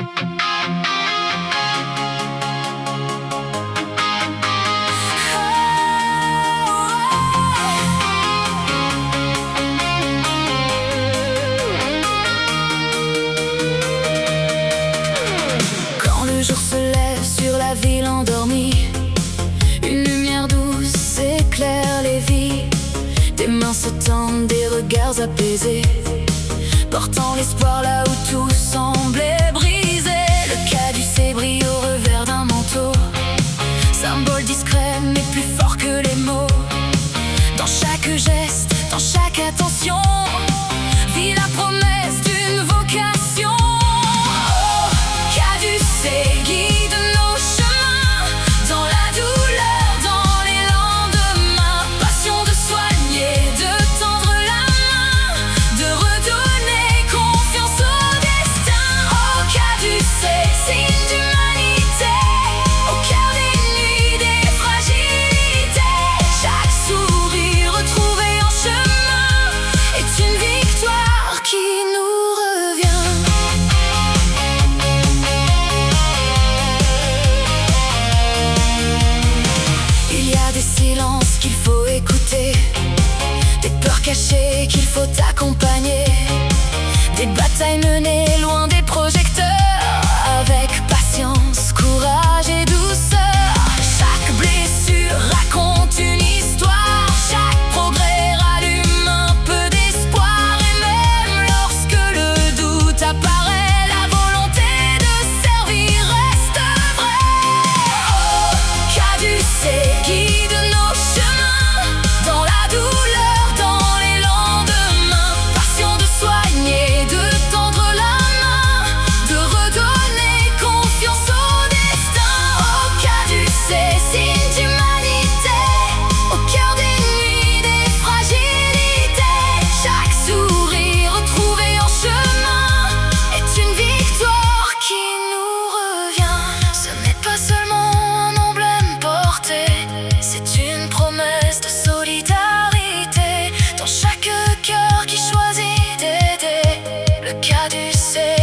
Quand le jour se lève sur la ville endormie, une lumière douce éclaire les vies. Des mains se tendent, des regards apaisés, portant l'espoir là où tout semblait brisé. Le caducée brille au revers d'un manteau, symbole discret mais plus fort que les mots. Dans chaque geste, dans chaque attention, vit la promesse d'une vocation. Oh, caducée guide nos chemins, dans la douleur, dans les lendemains. Passion de soigner, de tendre la main, de redonner confiance au destin. Oh, caducée, signe d'humanité, au cœur des nuits, des fragilités. Chaque sourire retrouvé en chemin est une victoire qui nous revient. Il y a des silences qu'il faut écouter, des peurs cachées qu'il faut accompagner, des batailles menées loin des projecteurs, avec patience, courage et douceur. Chaque blessure raconte une histoire, chaque progrès rallume un peu d'espoir. Et même lorsque le doute apparaît, la volonté de servir reste vraie. Oh, caducée guide nos chemins, dans la douleur, dans les lendemains. Passion de soigner, de tendre la main, de redonner confiance au destin. Oh, caducée, signe d'humanité, au cœur des nuits, des fragilités. Chaque sourire retrouvé en chemin est une victoire qui nous revient. Ce n'est pas seulement un emblème porté, c'est une promesse de solidarité dans chaque cœur qui choisit d'aider. Le caducée